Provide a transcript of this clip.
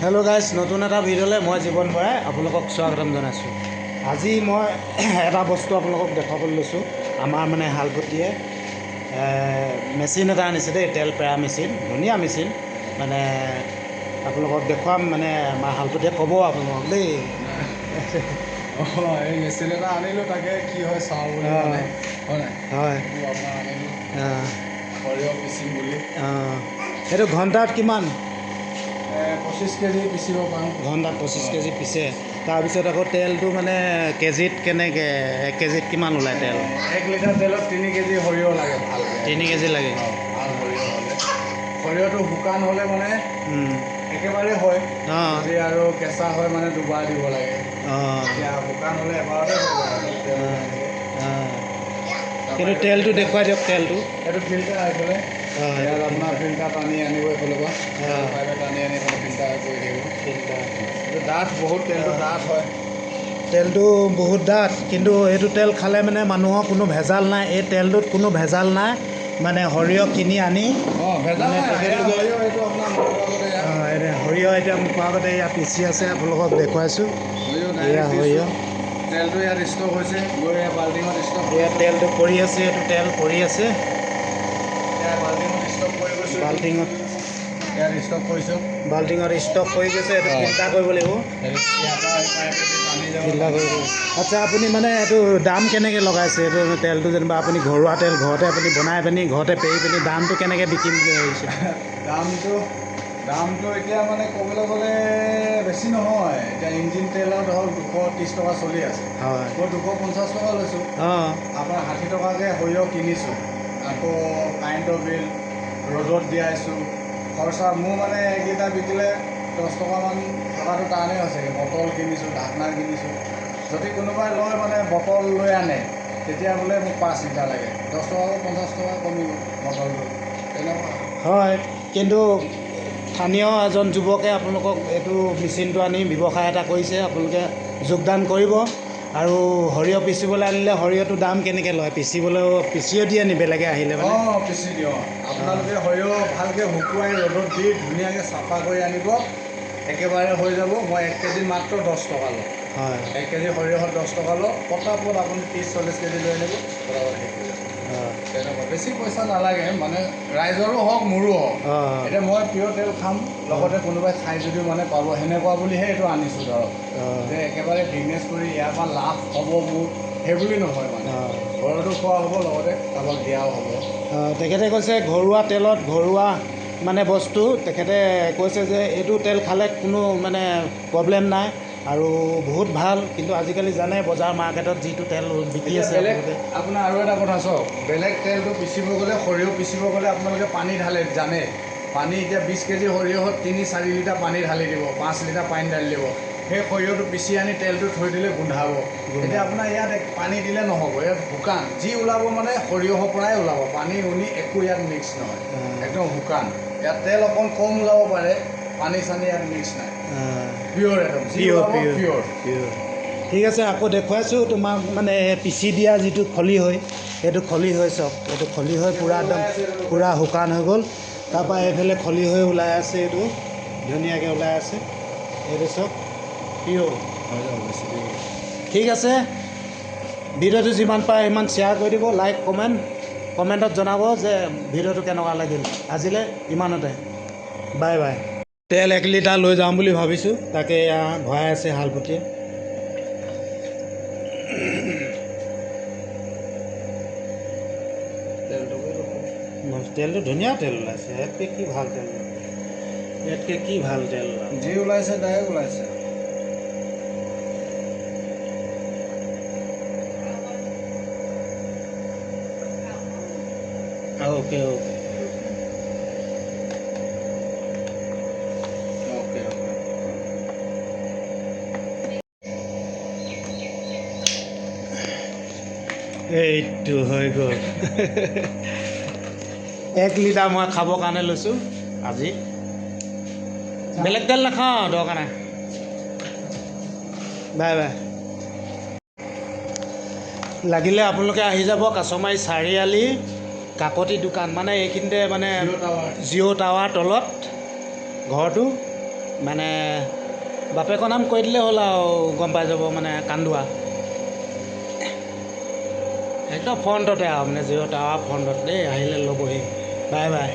Hello' guys, নতুন এটা ভিডিঅ'লৈ মই জীৱন বৰাই আপোনালোকক স্বাগতম জনাইছোঁ। আজি মই এটা বস্তু আপোনালোকক দেখাবলৈ লৈছোঁ। আমাৰ মানে হালপতীয়ে মেচিন এটা আনিছে দেই, তেল পেৰা মেচিন, ধুনীয়া মেচিন। মানে আপোনালোকক দেখুৱাম, মানে আমাৰ হালপতীয়ে ক'ব আপোনালোকক দেই। এই মেচিন এটা আনিলোঁ, তাকে কি হয় চাওঁ বুলি। হয়, আপোনাৰ আনিলোঁ সৰিয়হ পিচিম বুলি। এইটো ঘণ্টাত কিমান? 25 কেজি পিচিব পাৰোঁ। ঘণ্টাত 25 কেজি পিছে। তাৰপিছত আকৌ তেলটো মানে কেজিত কেনেকৈ, 1 কেজিত কিমান ওলায় তেল? 1 লিটাৰ তেলত 3 কেজি সৰিয়হ লাগে ভালকৈ। 3 কেজি লাগে। ভাল সৰিয়হ হ'লে, সৰিয়হটো শুকান হ'লে মানে একেবাৰে হয়। যদি আৰু কেঁচা হয় মানে দুবাৰ দিব লাগে। এতিয়া শুকান হ'লে এবাৰতে হৈ যায়। কিন্তু তেলটো দেখুৱাই দিয়ক। তেলটো এইটো ফিল্টাৰ এইফালে, ইয়াত আপোনাৰ ফিল্টাৰ টানি আনিব এইফালৰ পৰা, পাইপে টানি আনি ফিল্টাৰ কৰি থাকিব। এইটো ডাঠ, বহুত তেলটো ডাঠ হয়। তেলটো বহুত ডাঠ, কিন্তু এইটো তেল খালে মানে মানুহৰ কোনো ভেজাল নাই। এই তেলটোত কোনো ভেজাল নাই। মানে সৰিয়হ কিনি আনি সৰিয়হ এতিয়া মুখৰ আগতে ইয়াত পিচি আছে, আপোনালোকক দেখুৱাইছোঁ। এয়া সৰিয়হ, তেলটো ইয়াত ষ্টক হৈছে, গৈ বাল্টিঙত ষ্টক। ইয়াত তেলটো পৰি আছে, এইটো তেল পৰি আছে বাল্টিঙত ষ্টক কৰি গৈছোঁ। বাল্টিঙত ইয়াত ষ্টক কৰিছোঁ। বাল্টিঙত ষ্টক কৰি গৈছে। এইটো ফিল্টাৰ কৰিব লাগিব, ফিল্টাৰ কৰিব। আচ্ছা, আপুনি মানে এইটো দাম কেনেকৈ লগাইছে? এইটো তেলটো যেনিবা আপুনি ঘৰুৱা তেল, ঘৰতে আপুনি বনাই পিনি ঘৰতে পেৰি পিনি দামটো কেনেকৈ বিকিম বুলি ভাবিছে? দামটো এতিয়া মানে ক'বলৈ গ'লে বেছি নহয়। এতিয়া ইঞ্জিন তেলৰ ধৰক 230 টকা চলি আছে। হয়, মই 250 টকা লৈছোঁ। আপোনাৰ 60 টকাকৈ সৰিয়হ কিনিছোঁ। আকৌ কাৰেণ্টৰ বিল, ৰ'দত দিয়াইছোঁ, খৰচা মোৰ মানে 1 লিটাৰ বিকিলে 10 টকামান টকাটো টানেই হৈছেগৈ। বটল কিনিছোঁ, ঢাকনা কিনিছোঁ। যদি কোনোবাই লয় মানে বটল লৈ আনে, তেতিয়া বোলে মোক 5 লিটাৰ লাগে, 10 টকা 50 টকা কমিব বটলটো, তেনেকুৱা। হয়, কিন্তু স্থানীয় এজন যুৱকে আপোনালোকক এইটো মেচিনটো আনি ব্যৱসায় এটা কৰিছে, আপোনালোকে যোগদান কৰিব। আৰু সৰিয়হ পিচিবলৈ আনিলে সৰিয়হটোৰ দাম কেনেকৈ লয়? পিচিও দিয়ে নি বেলেগে আহিলে মানে? পিচি দিওঁ। আপোনালোকে সৰিয়হ ভালকৈ শুকুৱাই ৰ'দত দি ধুনীয়াকৈ চাফা কৰি আনিব, একেবাৰে হৈ যাব। মই 1 কেজি মাত্ৰ 10 টকা লওঁ। হয়, 1 কেজি সৰিয়হত 10 টকা লওঁ। পটাপট আপুনি 30-40 কেজি লৈ আনিব, পটাপট শেষ হৈ যাব। তেনেকুৱা বেছি পইচা নালাগে, মানে ৰাইজৰো হওক মোৰো হওক। এতিয়া মই পিয়ৰ তেল খাম, লগতে কোনোবাই খাই যদিও মানে পাব, সেনেকুৱা বুলিহে এইটো আনিছোঁ ধৰক। যে একেবাৰে বিজনেছ কৰি ইয়াৰ পৰা লাভ হ'ব মোৰ, সেইবুলি নহয়। মানে ঘৰতো খোৱা হ'ব, লগতে কাৰোবাক দিয়াও হ'ব। তেখেতে কৈছে ঘৰুৱা তেলত ঘৰুৱা মানে বস্তু। তেখেতে কৈছে যে এইটো তেল খালে কোনো মানে প্ৰব্লেম নাই আৰু বহুত ভাল। কিন্তু আজিকালি জানে বজাৰ মাৰ্কেটত যিটো তেল বিকি আছে, আপোনাৰ আৰু এটা কথা চাওক, বেলেগ তেলটো পিচিব গ'লে, সৰিয়হ পিচিব গ'লে আপোনালোকে পানী ঢালে, জানে। পানী এতিয়া 20 কেজি সৰিয়হত 3-4 লিটাৰ পানী ঢালি দিব, 5 লিটাৰ পানী ঢালি দিব। সেই সৰিয়হটো পিচি আনি তেলটো থৈ দিলে গোন্ধাব। এতিয়া আপোনাৰ ইয়াত পানী দিলে নহ'ব, ইয়াত শুকান যি ওলাব মানে সৰিয়হৰ পৰাই ওলাব। পানী উনি একো ইয়াত মিক্স নহয়, একদম শুকান। ইয়াত তেল অকণ কম ওলাব পাৰে, পানী চানী ইয়াত মিক্স নাই, পিয়'ৰ একদম পিয়'ৰ। ঠিক আছে, আকৌ দেখুৱাইছোঁ তোমাক। মানে পিচি দিয়া যিটো খলি হয়, সেইটো খলি হৈ চাওক। এইটো খলি হৈ পূৰা একদম পূৰা শুকান হৈ গ'ল। তাৰপৰা এইফালে খলি হৈ ওলাই আছে, এইটো ধুনীয়াকৈ ওলাই আছে। এইটো চাওক, পিয়'ৰ। ঠিক আছে, ভিডিঅ'টো যিমান পাৰে সিমান শ্বেয়াৰ কৰি দিব, লাইক কমেণ্টত জনাব যে ভিডিঅ'টো কেনেকুৱা লাগিল। আজিলৈ ইমানতে, বাই বাই। তেল 1 লিটাৰ লৈ যাম বুলি ভাবিছোঁ, তাকে এয়া ভৰাই আছে হালপতীয়ে। তেলটো ধুনীয়া তেল ওলাইছে। ইয়াতকৈ কি ভাল তেল, ইয়াতকৈ কি ভাল তেল যি ওলাইছে ডাইৰেক্ট ওলাইছে। ওকে। এইটো হৈ গ'ল। 1 লিটাৰ মই খাবৰ কাৰণে লৈছোঁ আজি। বেলেগ তেল নাখাওঁ, দৰকাৰ নাই। Bye bye. লাগিলে আপোনালোকে আহি যাব কাছমাৰী চাৰিআলি, কাকতি দোকান, মানে এইখিনিতে, মানে জিঅ' টাৱাৰ তলত ঘৰটো। মানে বাপেকৰ নাম কৈ দিলেই হ'ল আৰু গম পাই যাব মানে কান্দুৱা একদম ফ্ৰণ্টতে আৰু মানে জিৰ' টাৱাৰ ফ্ৰণ্টত দেই আহিলে ল'বহি বাই বাই